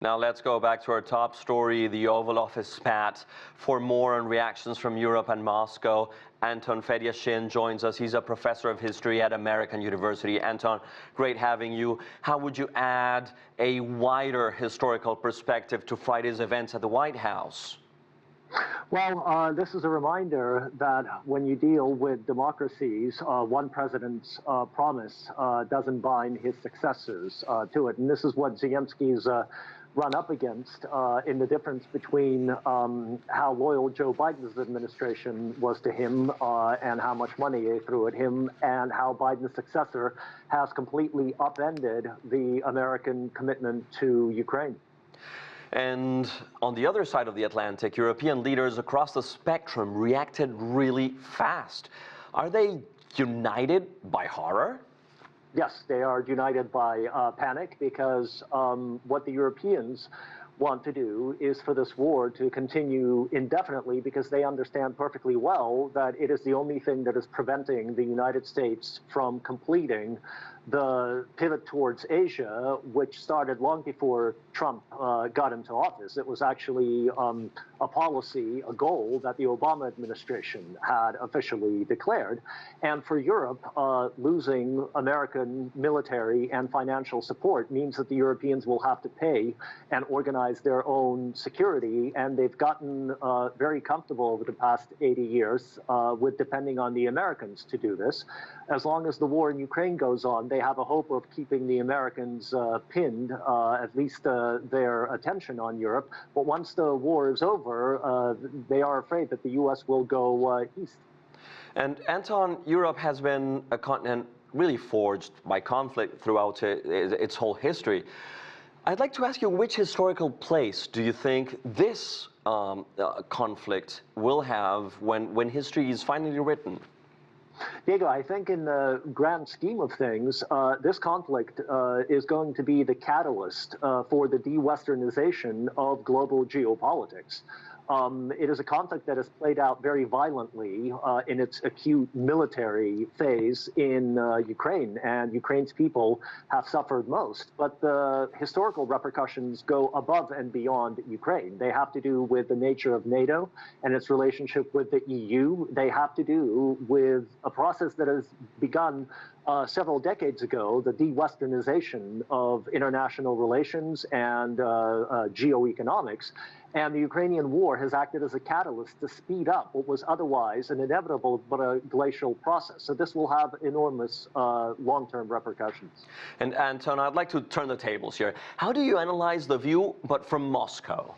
Now let's go back to our top story, the Oval Office spat. For more on reactions from Europe and Moscow, Anton Fedyashin joins us. He's a professor of history at American University. Anton, great having you. How would you add a wider historical perspective to Friday's events at the White House? Well, this is a reminder that when you deal with democracies, one president's promise doesn't bind his successors to it. And this is what Zelensky's run up against in the difference between how loyal Joe Biden's administration was to him and how much money they threw at him, and how Biden's successor has completely upended the American commitment to Ukraine. And on the other side of the Atlantic, European leaders across the spectrum reacted really fast. Are they united by horror? Yes, they are united by panic, because what the Europeans want to do is for this war to continue indefinitely, because they understand perfectly well that it is the only thing that is preventing the United States from completing the pivot towards Asia, which started long before Trump got into office. It was actually a policy, a goal that the Obama administration had officially declared. And for Europe, losing American military and financial support means that the Europeans will have to pay and organize their own security. And they've gotten very comfortable over the past 80 years with depending on the Americans to do this. As long as the war in Ukraine goes on, they have a hope of keeping the Americans pinned, at least their attention on Europe. But once the war is over, they are afraid that the U.S. will go east. And Anton, Europe has been a continent really forged by conflict throughout its whole history. I'd like to ask you, which historical place do you think this conflict will have when history is finally written? Diego, I think in the grand scheme of things, this conflict is going to be the catalyst for the de-Westernization of global geopolitics. It is a conflict that has played out very violently in its acute military phase in Ukraine, and Ukraine's people have suffered most. But the historical repercussions go above and beyond Ukraine. They have to do with the nature of NATO and its relationship with the EU. They have to do with a process that has begun several decades ago, the de-Westernization of international relations and geoeconomics. And the Ukrainian war has acted as a catalyst to speed up what was otherwise an inevitable but a glacial process. So this will have enormous long-term repercussions. And Anton, I'd like to turn the tables here. How do you analyze the view, but from Moscow?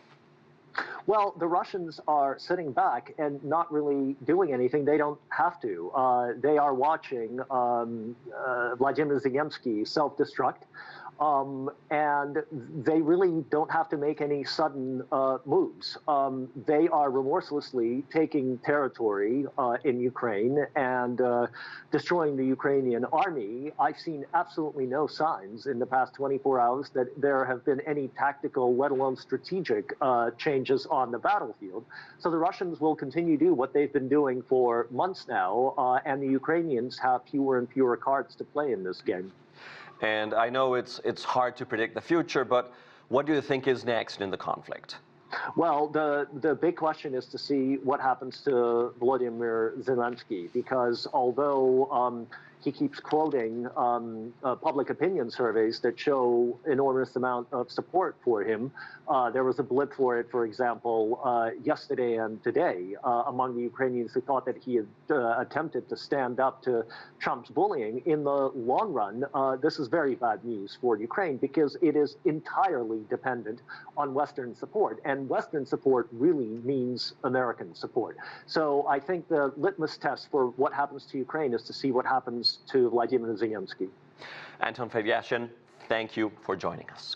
Well, the Russians are sitting back and not really doing anything. They don't have to. They are watching Vladimir Zelenskyy self-destruct. And they really don't have to make any sudden moves. They are remorselessly taking territory in Ukraine and destroying the Ukrainian army. I've seen absolutely no signs in the past 24 hours that there have been any tactical, let alone strategic, changes on the battlefield. So the Russians will continue to do what they've been doing for months now, and the Ukrainians have fewer and fewer cards to play in this game. And I know it's hard to predict the future, but what do you think is next in the conflict? Well, the big question is to see what happens to Volodymyr Zelenskyy, because although he keeps quoting public opinion surveys that show enormous amount of support for him. There was a blip for it, for example, yesterday and today among the Ukrainians who thought that he had attempted to stand up to Trump's bullying. In the long run, this is very bad news for Ukraine, because it is entirely dependent on Western support. And Western support really means American support. So I think the litmus test for what happens to Ukraine is to see what happens to Vladimir Zelenskyy. Anton Fedyashin, thank you for joining us.